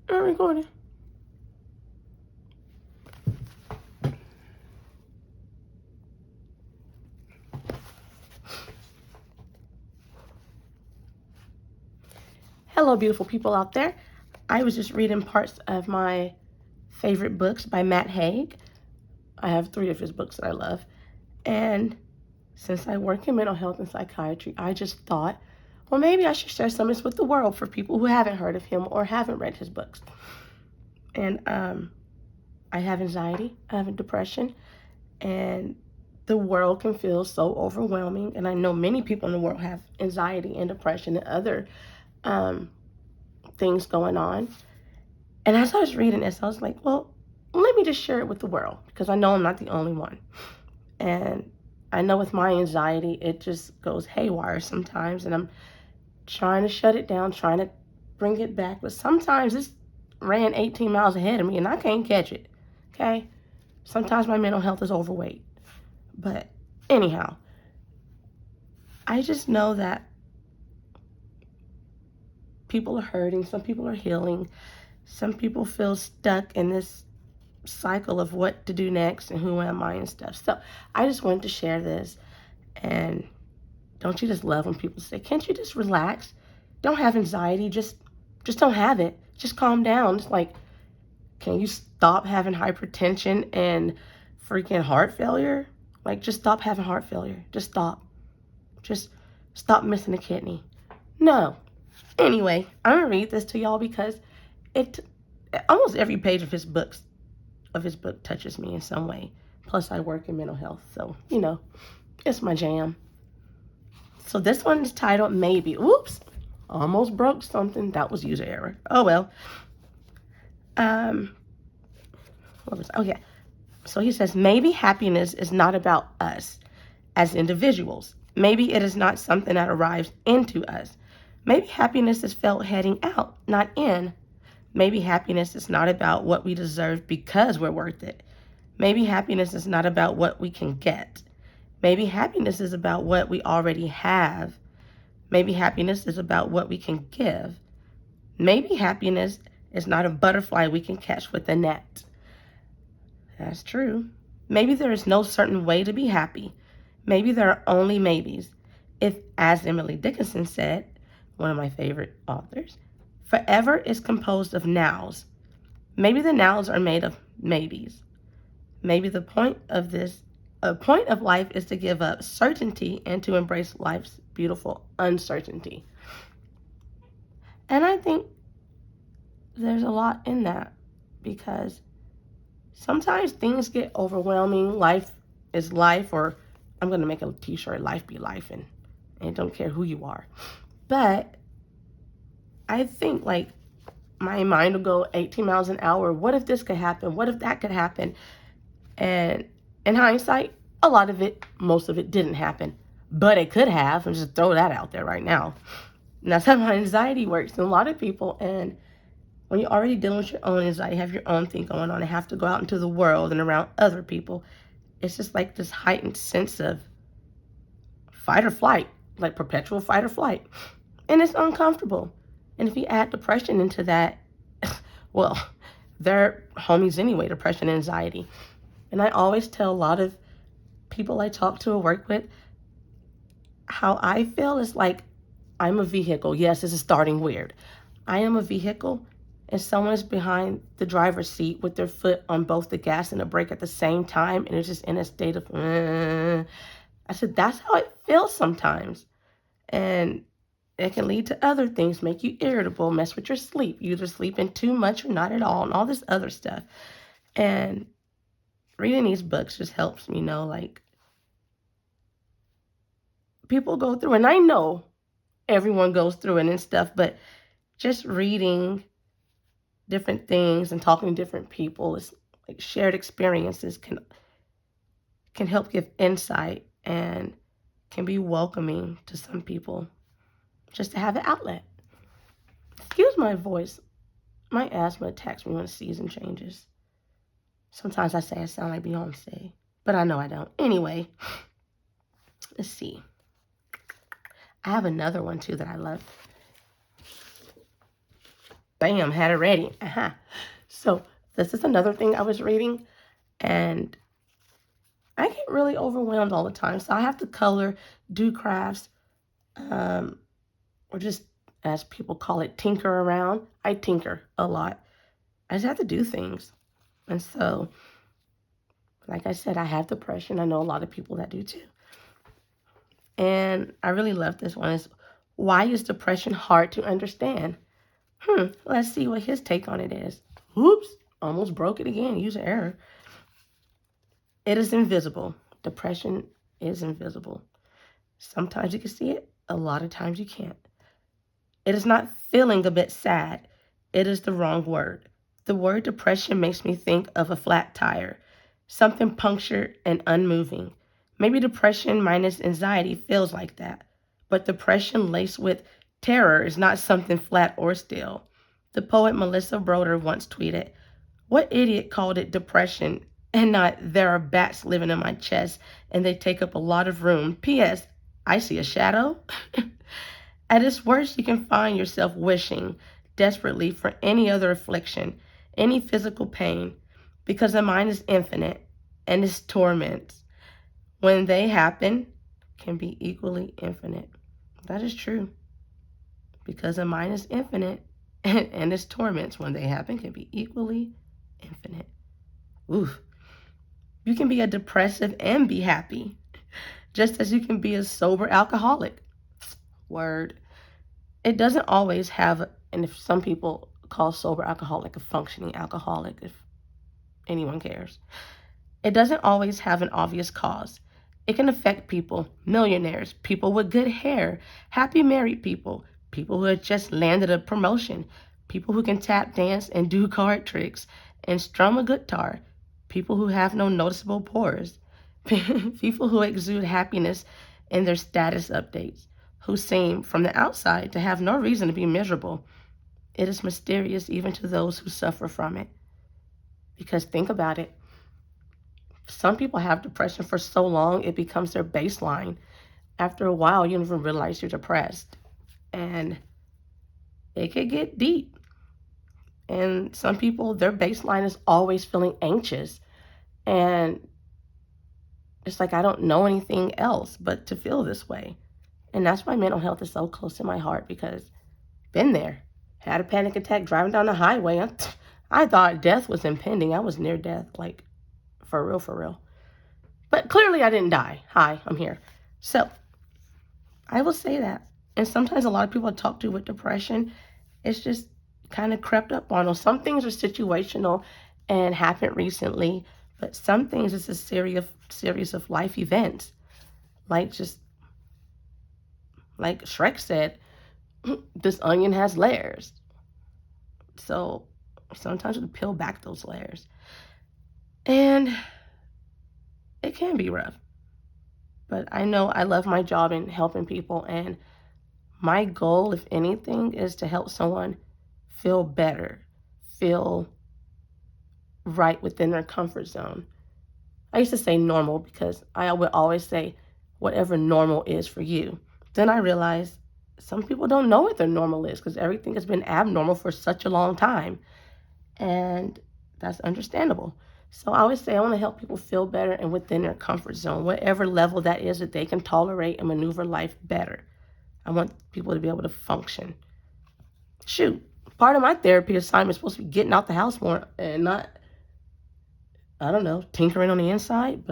I'm recording. Hello, beautiful people out there. I was just reading parts of my favorite books by Haig. I have 3 of his books that I love. And since I work in mental health and psychiatry, I just thought, well, maybe I should share some of this with the world for people who haven't heard of him or haven't read his books. And I have anxiety, I have depression, and the world can feel so overwhelming. And I know many people in the world have anxiety and depression and other things going on. And as I was reading this, I was like, well, let me just share it with the world because I know I'm not the only one. And I know with my anxiety, it just goes haywire sometimes. And I'm trying to shut it down, trying to bring it back. But sometimes it's ran 18 miles ahead of me and I can't catch it. Okay? Sometimes my mental health is overweight. But anyhow, I just know that people are hurting. Some people are healing. Some people feel stuck in this cycle of what to do next and who am I and stuff. So I just wanted to share this. And don't you just love when people say, can't you just relax? Don't have anxiety. Just don't have it. Just calm down. It's like, can you stop having hypertension and freaking heart failure? Like, just stop having heart failure. Just stop. Just stop missing a kidney. No. Anyway, I'm going to read this to y'all because almost every page of his book touches me in some way. Plus, I work in mental health, so, it's my jam. So this one is titled Maybe. Oops, almost broke something. That was user error. Oh, well. Okay. So he says, maybe happiness is not about us as individuals. Maybe it is not something that arrives into us. Maybe happiness is felt heading out, not in. Maybe happiness is not about what we deserve because we're worth it. Maybe happiness is not about what we can get. Maybe happiness is about what we already have. Maybe happiness is about what we can give. Maybe happiness is not a butterfly we can catch with a net. That's true. Maybe there is no certain way to be happy. Maybe there are only maybes. If, as Emily Dickinson said, one of my favorite authors, forever is composed of nows. Maybe the nows are made of maybes. Maybe the point of life is to give up certainty and to embrace life's beautiful uncertainty. And I think there's a lot in that because sometimes things get overwhelming. Life is life, or I'm going to make a t-shirt, life be life, and don't care who you are. But I think like my mind will go 18 miles an hour. What if this could happen? What if that could happen? And in hindsight, a lot of it, most of it didn't happen. But it could have. And just throw that out there right now. And that's how my anxiety works. And a lot of people, and when you're already dealing with your own anxiety, have your own thing going on, and have to go out into the world and around other people, it's just like this heightened sense of fight or flight, like perpetual fight or flight. And it's uncomfortable. And if you add depression into that, well, they're homies anyway, depression and anxiety. And I always tell a lot of people I talk to or work with, how I feel is like I'm a vehicle. Yes, this is starting weird. I am a vehicle and someone is behind the driver's seat with their foot on both the gas and the brake at the same time, and it's just in a state of, I said, that's how it feels sometimes. And it can lead to other things, make you irritable, mess with your sleep. You either sleeping too much or not at all, and all this other stuff. And reading these books just helps me know, like, people go through, and I know everyone goes through it and stuff, but just reading different things and talking to different people, is like shared experiences can help give insight and can be welcoming to some people just to have an outlet. Excuse my voice. My asthma attacks me when the season changes. Sometimes I say I sound like Beyonce, but I know I don't. Anyway, let's see. I have another one too that I love. bam, had it ready. So this is another thing I was reading, and I get really overwhelmed all the time. So I have to color, do crafts, or just, as people call it, tinker around. I tinker a lot. I just have to do things. And so, like I said, I have depression. I know a lot of people that do too. And I really love this one. Is why is depression hard to understand? Let's see what his take on it is. Oops, almost broke it again. User error. It is invisible. Depression is invisible. Sometimes you can see it, a lot of times you can't. It is not feeling a bit sad. It is the wrong word. The word depression makes me think of a flat tire, something punctured and unmoving. Maybe depression minus anxiety feels like that, but depression laced with terror is not something flat or still. The poet Melissa Broder once tweeted, "What idiot called it depression and not there are bats living in my chest and they take up a lot of room. P.S. I see a shadow." At its worst, you can find yourself wishing desperately for any other affliction, any physical pain, because the mind is infinite and its torments, when they happen, can be equally infinite. That is true, because the mind is infinite and its torments, when they happen, can be equally infinite. Oof. You can be a depressive and be happy, just as you can be a sober alcoholic. Word. It doesn't always have, and if some people call sober alcoholic a functioning alcoholic, if anyone cares, it doesn't always have an obvious cause. It can affect people, millionaires, people with good hair, happy married people, people who have just landed a promotion, people who can tap dance and do card tricks and strum a guitar, people who have no noticeable pores, people who exude happiness in their status updates, who seem from the outside to have no reason to be miserable. It is mysterious even to those who suffer from it. Because think about it. Some people have depression for so long it becomes their baseline. After a while, you don't even realize you're depressed. And it could get deep. And some people, their baseline is always feeling anxious. And it's like, I don't know anything else but to feel this way. And that's why mental health is so close to my heart, because been there. Had a panic attack driving down the highway. I thought death was impending. I was near death, like for real, for real. But clearly I didn't die. Hi, I'm here. So I will say that. And sometimes a lot of people I talk to with depression, it's just kind of crept up on them. Some things are situational and happened recently, but some things is a series of life events. Like like Shrek said, this onion has layers. So sometimes we peel back those layers. And it can be rough. But I know I love my job in helping people. And my goal, if anything, is to help someone feel better, feel right within their comfort zone. I used to say normal because I would always say whatever normal is for you. Then I realized some people don't know what their normal is because everything has been abnormal for such a long time. And that's understandable. So I always say I want to help people feel better and within their comfort zone, whatever level that is that they can tolerate and maneuver life better. I want people to be able to function. Shoot, part of my therapy assignment is supposed to be getting out the house more and not, I don't know, tinkering on the inside.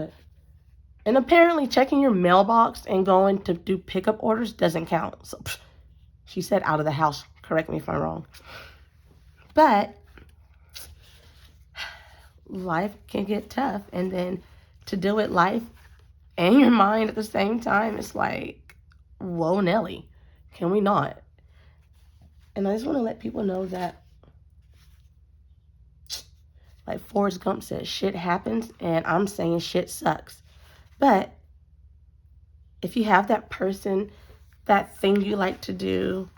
And apparently checking your mailbox and going to do pickup orders doesn't count. So she said out of the house. Correct me if I'm wrong. But life can get tough, and then to deal with life and your mind at the same time, it's like, whoa, Nelly, can we not? And I just want to let people know that, like Forrest Gump said, shit happens, and I'm saying shit sucks. But if you have that person, that thing you like to do,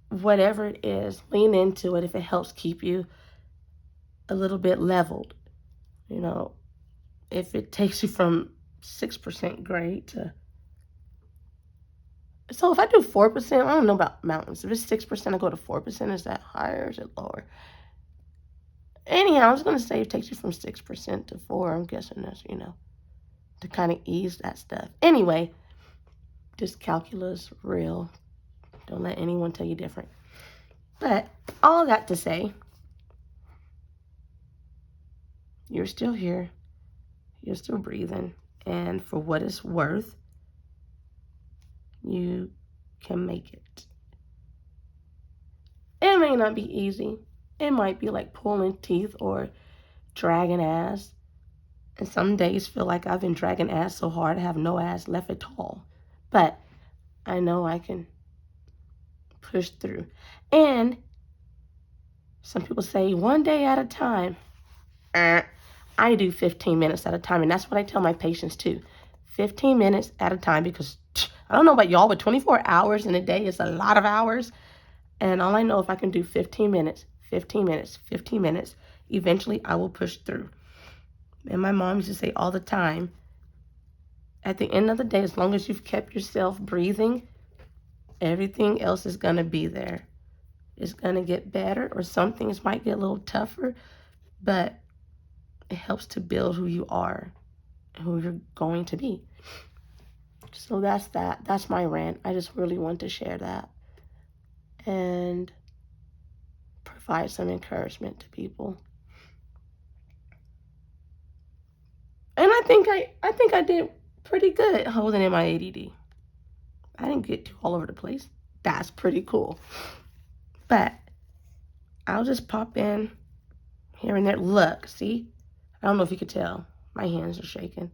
whatever it is, lean into it if it helps keep you a little bit leveled. You know, if it takes you from 6% grade to So if I do 4%, I don't know about mountains. If it's 6%, I go to 4%. Is that higher or is it lower? Anyhow, I was going to say it takes you from 6% to 4. I'm guessing that's, to kind of ease that stuff. Anyway, just calculus, real. Don't let anyone tell you different. But all that to say, you're still here. You're still breathing. And for what it's worth, you can make it. It may not be easy. It might be like pulling teeth or dragging ass. And some days feel like I've been dragging ass so hard I have no ass left at all. But I know I can push through. And some people say 1 day at a time. I do 15 minutes at a time. And that's what I tell my patients too. 15 minutes at a time, because I don't know about y'all, but 24 hours in a day is a lot of hours. And all I know, if I can do 15 minutes, 15 minutes, 15 minutes, eventually I will push through. And my mom used to say all the time, at the end of the day, as long as you've kept yourself breathing, everything else is going to be there. It's going to get better, or some things might get a little tougher, but it helps to build who you are, who you're going to be. So that's that. That's my rant. I just really want to share that and provide some encouragement to people. And I think I did pretty good holding in my ADD. I didn't get too all over the place. That's pretty cool. But I'll just pop in here and there. Look, see? I don't know if you could tell. My hands are shaking.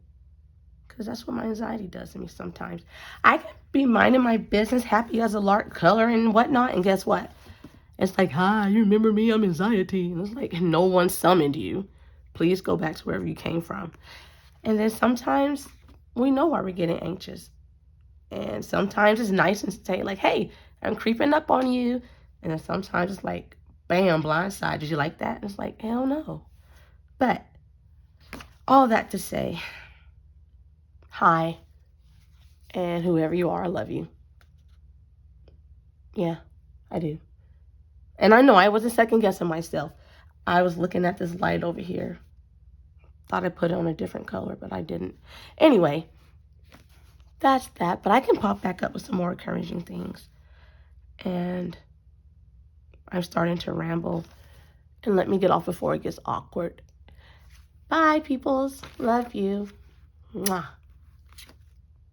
Because that's what my anxiety does to me sometimes. I can be minding my business, happy as a lark, coloring and whatnot, and guess what? It's like, hi, you remember me? I'm anxiety. And it's like, no one summoned you. Please go back to wherever you came from. And then sometimes we know why we're getting anxious. And sometimes it's nice and say like, hey, I'm creeping up on you. And then sometimes it's like, bam, blindside. Did you like that? And it's like, hell no. But all that to say, hi, and whoever you are, I love you. Yeah, I do. And I know I wasn't second guessing myself. I was looking at this light over here. Thought I put it on a different color, but I didn't. Anyway, that's that. But I can pop back up with some more encouraging things. And I'm starting to ramble. And let me get off before it gets awkward. Bye, peoples. Love you. Mwah.